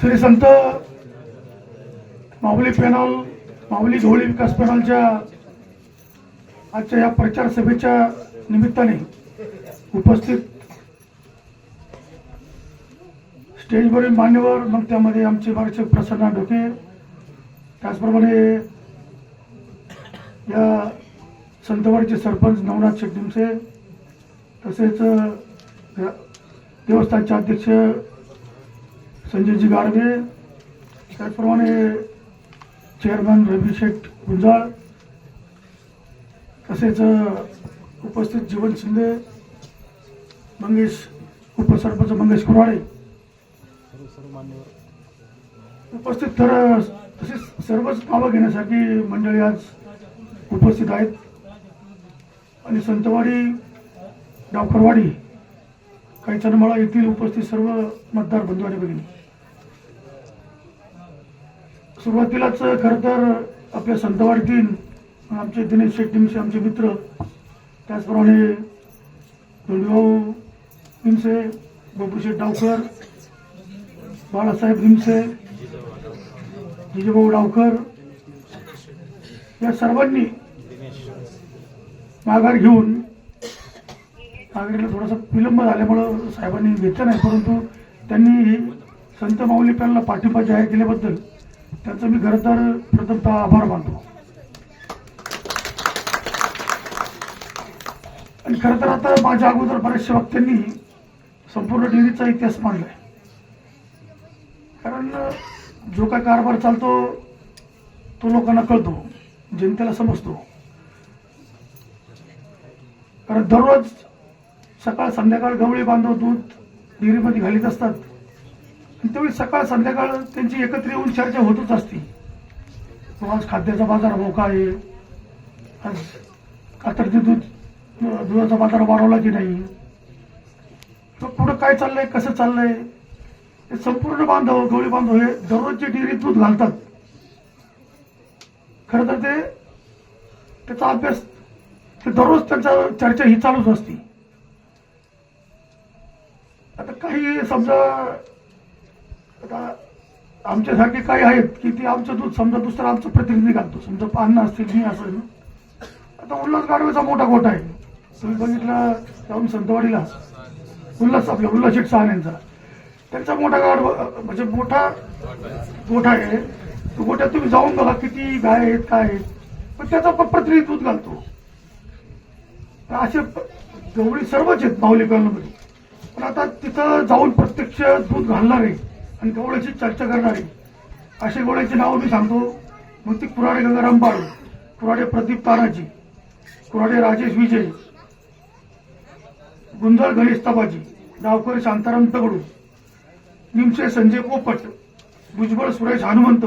श्री संत माऊली panel, माऊली ढोळी विकास पॅनलच्या आजच्या या प्रचार सभेच्या निमित्ताने उपस्थित स्टेजवरील मान्यवर, मग त्यामध्ये आमचे मार्गदर्शक प्रसन्न ढोके, त्याचप्रमाणे या संतवाडीचे सरपंच नवनाथ शेट्टीमसे, तसेच देवस्थानचे अध्यक्ष संजयजी गाडवे, त्याचप्रमाणे चेअरमन रवी शेठ गुंजाळ, तसेच उपस्थित जीवन शिंदे, मंगेश उपसरपंच मंगेश कुराडे उपस्थित, तर तसेच सर्वच नावं घेण्यासाठी मंडळी आज उपस्थित आहेत. आणि संतवाडी, डावखरवाडी, काही चनमळा येथील उपस्थित सर्व मतदार बंधू आणि भगिनी, सुरुवातीलाच खरं तर आपल्या संतवाडीतील आमचे दिनेश शेट्टीमसे आमचे मित्र, त्याचप्रमाणे धोंडीभाऊ भीमसे, बबूशेठ डावकर, बाळासाहेब भीमसे, जिजूभाऊ डावकर या सर्वांनी माघार घेऊन, माघारीला थोडासा विलंब झाल्यामुळं साहेबांनी घेतलं नाही, परंतु त्यांनी संत माऊली पॅनलला पाठिंबा जाहीर केल्याबद्दल त्यांचा मी खरं तर प्रथमतः आभार मानतो. आणि खरं तर आता माझ्या अगोदर बऱ्याचशा वक्त्यांनी संपूर्ण डेअरीचा इतिहास मांडलाय, कारण जो काय कारभार चालतो तो लोकांना कळतो, जनतेला समजतो. कारण दररोज सकाळ संध्याकाळ गवळी बांधव दूध डेअरीमध्ये घालीत असतात, आणि त्यावेळी सकाळ संध्याकाळ त्यांची एकत्र येऊन चर्चा होतच असते. आज खाद्याचा बाजार भाव काय आहे, आज कातरचे दुधाचा बाजार वाढवला की नाही, पुढं काय चाललंय, कसं चाललंय, हे संपूर्ण बांधव, गवळी बांधव हे दररोज जे डेअरीत दूध घालतात, खरं तर त्याचा अभ्यास, ते दररोज त्यांचा चर्चा ही चालूच असते. आता काही समजा आता आमच्यासारखे काही आहेत की ते आमचं दूध समजा दुसरा आमचं प्रतिनिधी घालतो, समजा अन्न असतील, मी असं. आता उल्हास गाडवेचा मोठा गोठा आहे, तुम्ही बघितलं जाऊन संतवाडीला, आपल्या उल्हास शेठ चव्हाण यांचा, त्यांचा मोठा म्हणजे मोठा गोठा आहे. तो गोठ्यात तुम्ही जाऊन बघा किती गाय आहेत, काय आहेत, पण त्याचा प्रतिनिधी दूध घालतो. असे गवळी सर्वच आहेत माऊली पॅनलमध्ये, पण आता तिथं जाऊन प्रत्यक्ष दूध घालणारे आणि गवळ्याची चर्चा करणारे असे गवळ्याची नावं मी सांगतो. मग ती कुराडे गंगाराम बाळ, कुराडे प्रदीप तानाजी, कुराडे राजेश विजय, गुंजाळ गणेश तबाजी, डावकर शांताराम तगडू, निमसे संजय पोपट, भुजबळ सुरेश हनुमंत,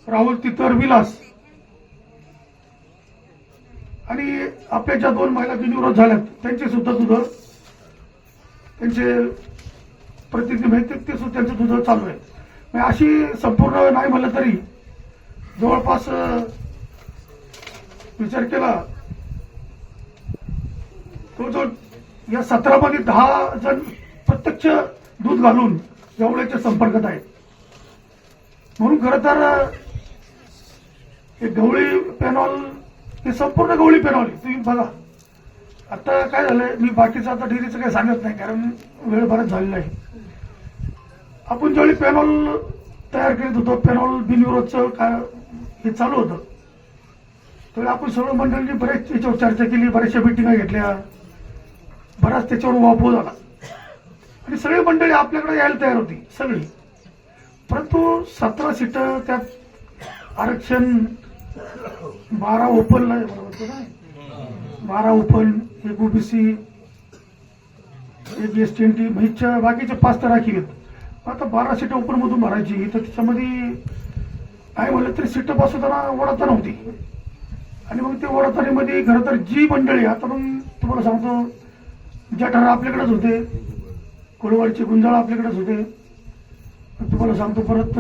राहुल तितर विलास, आणि आपल्या ज्या 2 महिला बिनविरोध झाल्यात त्यांचे सुद्धा दुध, त्यांचे प्रतिनिधी माहिती ते सुद्धा त्यांचं दुध चालू आहे. म्हणजे अशी संपूर्ण नाही म्हणलं तरी जवळपास विचार केला तो जो या 17 मध्ये 10 जण प्रत्यक्ष दूध घालून गवळ्याच्या संपर्कात आहेत. म्हणून खरं तर हे गवळी पॅनल, हे संपूर्ण गवळी पॅनल तुम्ही बघा. आता काय झालंय, मी बाकीचं आता डेअरीचं काही सांगत नाही कारण वेळ बराच झालेला आहे. आपण ज्यावेळी पॅनल तयार करीत होतो, पॅनल बिनविरोधचं काय हे चालू होतं, त्यावेळी आपण सर्व मंडळींनी बरेच त्याच्यावर चर्चा केली, बऱ्याचशा मिटिंगा घेतल्या, बराच त्याच्यावर वापर झाला, आणि सगळी मंडळी आपल्याकडे यायला तयार होती सगळी. परंतु 17 सीटं, त्यात आरक्षण 12 ओपन, 12 ओपन, 1 ओबीसी, 1 एसटी, महिच्या बाकीचे 5 तर राखीव आहेत. आता 12 सीटं ओपन मधून भरायची, तर त्याच्यामध्ये काय म्हणलं तरी सीटं बसवताना वडता नव्हती. आणि मग ते वडतानीमध्ये खरं तर जी मंडळी, आता मग तुम्हाला सांगतो, जठार आपल्याकडेच होते, कोळवाडचे गुंजाळ आपल्याकडेच होते, तुम्हाला सांगतो परत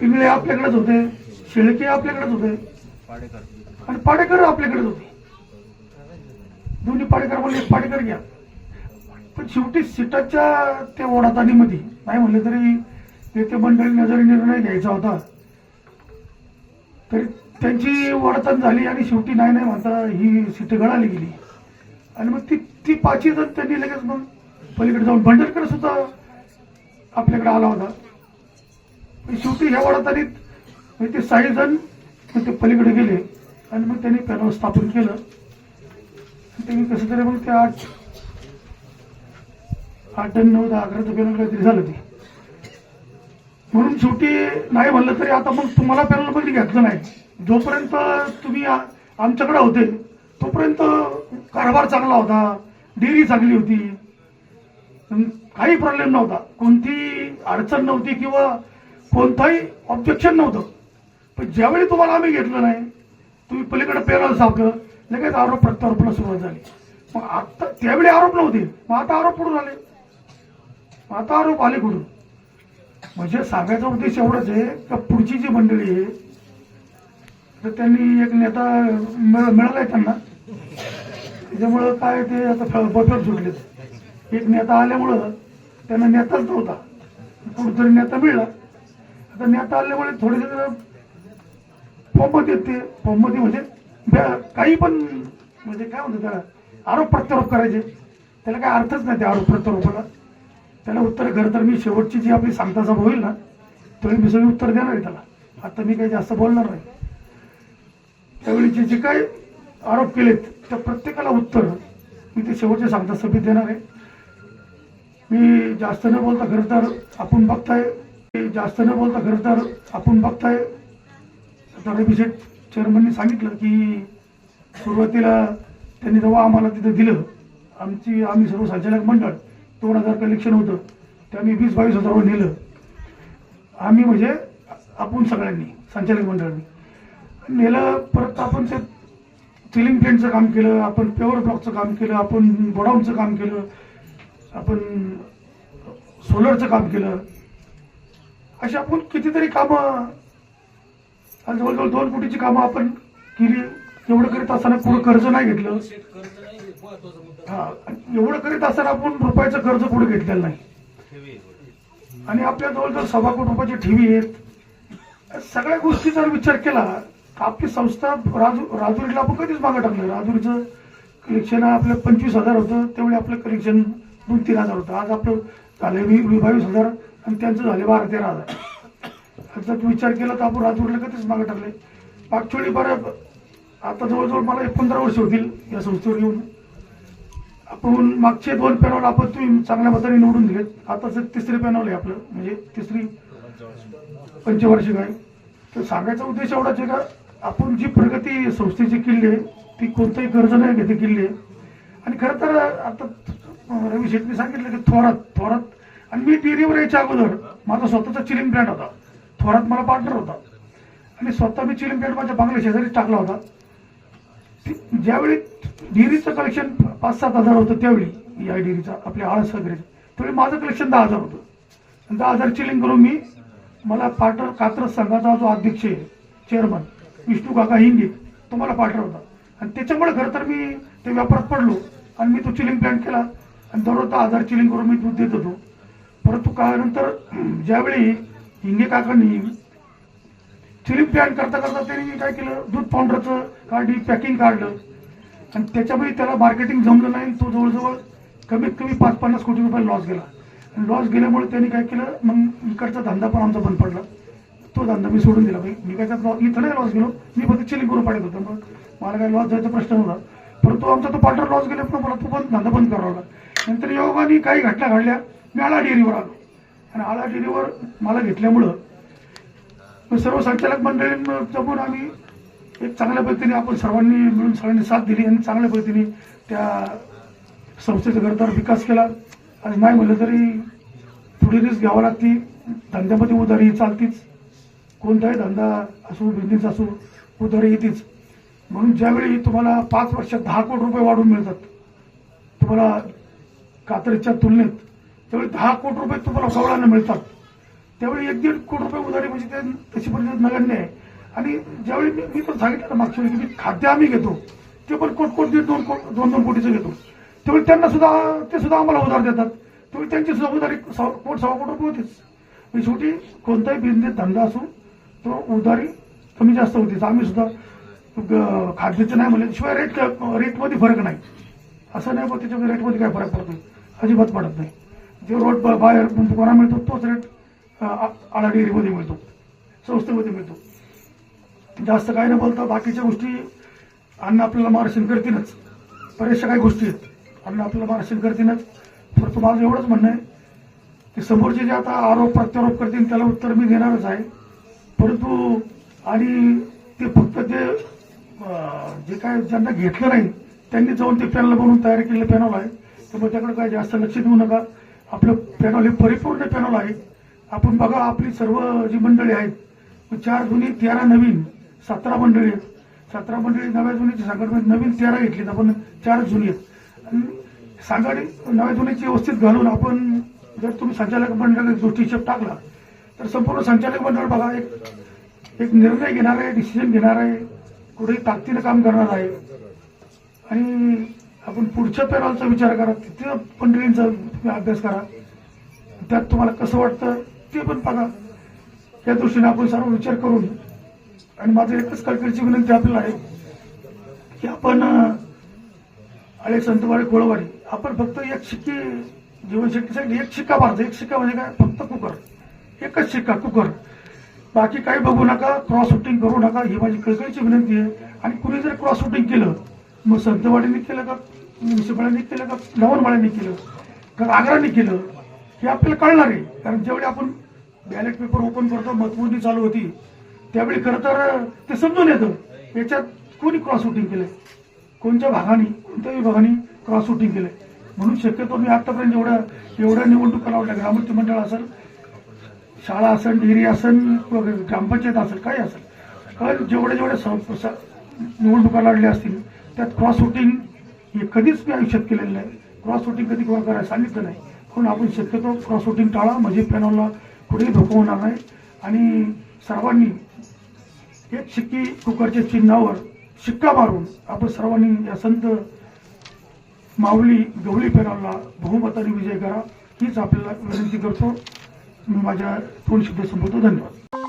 पिंगळे आपल्याकडेच होते, शेळके आपल्याकडेच होते, आणि पाडेकर आपल्याकडेच होते. दोन्ही पाडेकर म्हणले, पाडेकर घ्या, पण शेवटी सीटाच्या त्या ओढाताणीमध्ये नाही म्हणलं तरी नेते मंडळींना जरी निर्णय घ्यायचा होता तरी त्यांची ओढाताण झाली आणि शेवटी नाही नाही म्हणता ही सीट गळाली गेली आणि मग ती 5 जण त्यांनी लगेच मग पलीकडे जाऊन भंडारकर सुद्धा आपल्याकडे आला होता. शेवटी ह्या ओढाताणीत ते 6 जण ते पलीकडे गेले आणि मग त्यांनी पॅनल स्थापन केलं. त्यांनी कसं तरी मग ते 8 टन 9 11चं पॅनल काहीतरी झालं ते. म्हणून शेवटी नाही म्हणलं तरी आता मग तुम्हाला पॅनल मध्ये घेतलं नाही. जोपर्यंत तुम्ही आमच्याकडे होते तोपर्यंत कारभार चांगला होता, डेअरी चांगली होती, काही प्रॉब्लेम नव्हता, कोणती अडचण नव्हती किंवा कोणताही ऑब्जेक्शन नव्हतं. पण ज्यावेळी तुम्हाला आम्ही घेतलं नाही तुम्ही पलीकडे पॅनल सापलं लगेच आरोप प्रत्यारोपणाला सुरुवात झाली. मग आता त्यावेळी आरोप नव्हते, मग आता आरोप कुठून आले, आता आरोप आले कुठून. म्हणजे सांगायचा उद्देश एवढाच आहे का पुढची जी मंडळी आहे तर त्यांनी एक नेता मिळालाय त्यांना, त्याच्यामुळं काय ते आता बफर सुटलेत. एक नेता आल्यामुळं त्यांना नेताच नव्हता, कुठेतरी नेता मिळला. आता नेता आल्यामुळे थोडेसे फॉर्ममध्ये येते, फॉर्ममध्ये म्हणजे काही पण म्हणजे काय म्हणतात त्याला आरोप प्रत्यारोप करायचे, त्याला काय अर्थच नाही त्या आरोप प्रत्यारोपाला. त्याला उत्तर खरं तर मी शेवटची जी आपली सांगता सभा होईल ना त्यावेळी मी सगळी उत्तर देणार आहे त्याला. आता मी काही जास्त बोलणार नाही. त्यावेळीचे जे काही आरोप केलेत त्या प्रत्येकाला उत्तर मी ते शेवटच्या सांगता सभेत देणार आहे. मी जास्त न बोलता खरं तर आपण बघताय आता रविशेठ चेअरमननी सांगितलं की सुरुवातीला त्यांनी जेव्हा आम्हाला तिथं दिलं आम्ही सर्व संचालक मंडळ 2000 कलेक्शन होतं ते आम्ही 20-22 हजारावर नेलं. आम्ही म्हणजे आपण सगळ्यांनी संचालक मंडळांनी नेलं. परत आपण ते सिलिंग पेंटचं काम केलं, आपण पेवर ब्लॉकचं काम केलं, आपण गोडाऊनचं काम केलं, आपण सोलरचं काम केलं. अशी आपण कितीतरी कामं जवळजवळ 2 कोटीची कामं आपण केली. एवढं करीत असताना पुढं कर्ज नाही घेतलं. एवढं करीत असताना आपण रुपयाचं कर्ज पुढे घेतलेलं नाही आणि आपल्या जवळजवळ 1.25 कोटी रुपयाची ठेवी आहेत. सगळ्या गोष्टीचा विचार केला आपली संस्था राजुरीला आपण कधीच मागं टाकलं. राजुरीचं कलेक्शन आपलं 25,000 होतं, त्यावेळी आपलं कलेक्शन 2-3 हजार होतं. आज आपलं झाले 22,000 आणि त्यांचं झाले 12-13 हजार. ह्याचा विचार केला तर आपण राजुरीला कधीच मागं टाकले. ऍक्च्युअली बरं आता जवळजवळ मला 15 वर्ष होतील या संस्थेवर येऊन. आपण मागचे 2 पॅनल आपण तुम्ही चांगल्या मताने निवडून दिलेत. आताच 3रे पॅनल आहे आपलं, म्हणजे 3री पंचवार्षिक आहे. तर सांगायचा उद्देश एवढाच आहे का आपण जी प्रगती संस्थेची केली आहे ती कोणतंही कर्ज नाही घेते केली आहे. आणि खरं तर आता रवी शेट्टी सांगितलं की थोरात आणि मी डेअरीवर यायच्या अगोदर माझा स्वतःचा चिलिंग प्लॅन्ट होता. थोरात मला पार्टनर होता आणि स्वतः मी चिलिंग प्लॅन्ट माझ्या बांगला शेजारीच टाकला होता. ज्यावेळी डेअरीचं कलेक्शन 5-7 हजार होतं त्यावेळी या डेअरीचा आपल्या आळस वगैरे त्यावेळी माझं कलेक्शन 10 हजार होतं. 10,000 चिलिंग करून मी मला पार्टनर कात्रज संघाचा जो अध्यक्ष आहे चेअरमन विष्णू काका हिंगे तो मला पार्टनर होता आणि त्याच्यामुळे खरं तर मी ते व्यापारात पडलो आणि मी तो चिलिंग प्लॅन्ट केला आणि दररोज 10,000 चिलिंग करून मी दूध देत होतो. परंतु काळानंतर ज्यावेळी हिंगे काकांनी चिलिंग प्लॅन्ट करता त्यांनी काय केलं दूध पावडरचं काढली, पॅकिंग काढलं आणि त्याच्यामुळे त्याला मार्केटिंग जमलं नाही. तो जवळजवळ कमीत कमी 5-50 कोटी रुपये लॉस गेला. लॉस गेल्यामुळे त्यांनी काय केलं मग इकडचा धंदा पण आमचा बंद पडला. तो धंदा मी सोडून दिला. मी काय त्यात इथं नाही लॉस गेलो, मी फक्त चिलिंग करून पाडत होतो. मग मला काय लॉस जायचा प्रश्न नव्हता. परंतु आमचा तो पार्टनर लॉस गेल्यामुळे मला तो धंदा बंद करावा लागला. नंतर योगाने काही घटना घडल्या. मी आळा डेअरीवर आलो आणि आळा डेअरीवर मला घेतल्यामुळं सर्व संचालक मंडळींना जमून आम्ही एक चांगल्या पद्धतीने आपण सर्वांनी मिळून सगळ्यांनी साथ दिली आणि चांगल्या पद्धतीने त्या संस्थेचा घरदार विकास केला. आणि नाही म्हणलं तरी थोडी रिस्क घ्यावं लागते. धंद्यामध्ये उधारी चालतीच, कोणताही धंदा असो बिझनेस असो उधारी येतेच. म्हणून ज्यावेळी तुम्हाला 5 वर्षात 10 कोटी रुपये वाढून मिळतात तुम्हाला कात्रेच्या तुलनेत, त्यावेळी 10 कोटी रुपये तुम्हाला गवळानं मिळतात. त्यावेळी 1-1.5 कोटी रुपये उधारी म्हणजे ते तशी परिस्थिती नगण्य आहे. आणि ज्यावेळी मी पण सांगितलं मागच्या वेळी की खाद्य आम्ही घेतो ते पण कोट 1.5-2 कोटीचं घेतो. त्यावेळी त्यांना सुद्धा ते सुद्धा आम्हाला उधार देतात, त्यावेळी त्यांची सुद्धा उधारी कोट सव्वा कोट रुपये होतीच. शेवटी कोणताही बिझनेस धंदा असो तो उधारी कमी जास्त होतीच. आम्ही सुद्धा खाद्याचं नाही म्हणलं शिवाय रेटमध्ये फरक नाही, असं नाही, पण त्याच्यामध्ये रेटमध्ये काय फरक पडतो, अजिबात पडत नाही. जे रोड बाहेर दुकाना मिळतो तोच रेट आळा डेअरीमध्ये मिळतो, संस्थेमध्ये मिळतो. जास्त काही न बोलता बाकीच्या गोष्टी अन्न आपल्याला मार्गदर्शन करतीलच, बऱ्याचशा काही गोष्टी आहेत अन्न आपल्याला मार्गदर्शन करतीलच. परंतु माझं एवढंच म्हणणं आहे की समोरचे जे आता आरोप प्रत्यारोप करतील त्याला उत्तर मी देणारच आहे, परंतु आणि ते फक्त ते जे काय ज्यांना घेतलं नाही त्यांनी जाऊन ते पॅनल बनवून तयार केलेलं पॅनल आहे, त्यामुळे त्याकडे काय जास्त लक्ष देऊ नका. आपलं पॅनल हे परिपूर्ण पॅनल आहे. आपण बघा आपली सर्व जी मंडळी आहेत 4 जुनी 13 नवीन 17 मंडळी आहेत. 17 मंडळी नव्या जुनीची सांगड नवीन 13 घेतलीत आपण, 4 जुनी आहेत. आणि सांगड नव्या जुनीची व्यवस्थित घालून आपण जर तुम्ही संचालक मंडळाला गोष्टी हिशोब टाकला तर संपूर्ण संचालक मंडळ बघा एक निर्णय घेणार आहे, डिसिजन घेणार आहे, कुठेही ताकदीनं काम करणार आहे. आणि आपण पुढच्या पॅनलचा विचार करा, तिथे मंडळींचा अभ्यास करा, त्यात तुम्हाला कसं वाटतं ते पण बघा. या दृष्टीने आपण सर्व विचार करून, आणि माझं एकच कळकळीची विनंती आपल्याला आहे की आपण आळे संतवाडी कोळवाडी आपण फक्त एक शिक्की जीवनशक्तीसाठी एक शिक्का मारतो. एक शिक्का म्हणजे काय, फक्त कुकर, एकच शिक्का कुकर, बाकी काही बघू नका, क्रॉस शूटिंग करू नका, ही माझी कळकळीची विनंती आहे. आणि कुणी जर क्रॉस शूटिंग केलं मग संतवाडीने केलं का, मुन्सिपालिटीने केलं का, लवणमाळ्याने केलं का, आग्राने केलं हे आपल्याला कळणार आहे. कारण ज्यावेळी आपण बॅलेट पेपर ओपन करतो, मतमोजणी चालू होती त्यावेळी खरं तर ते समजून येतं याच्यात कोणी क्रॉस शूटिंग केलंय, कोणत्या भागाने कोणत्या विभागाने क्रॉस शूटिंग केलंय. म्हणून शक्यतो मी आतापर्यंत एवढ्या निवडणुका लावल्या, ग्रामपंचायत मंडळ असेल, शाळा असेल, डेअरी असेल, ग्रामपंचायत असेल, काही असेल, कारण जेवढ्या निवडणुका लढल्या असतील त्यात क्रॉस शूटिंग हे कधीच मी आयुष्यात केलेलं नाही. क्रॉस शूटिंग कधी कोणा करायला सांगितलं नाही. म्हणून आपण शक्यतो क्रॉस शूटिंग टाळा, म्हणजे पॅनलला कुठेही धोका होणार नाही. आणि सर्वांनी एक शिक्की कुकरच्या चिन्हावर शिक्का मारून आपण सर्वांनी या संत माऊली गवळी पॅनलला बहुमताने विजय करा हीच आपल्याला विनंती करतो. मी माझ्या 2 शब्द संपवतो. धन्यवाद.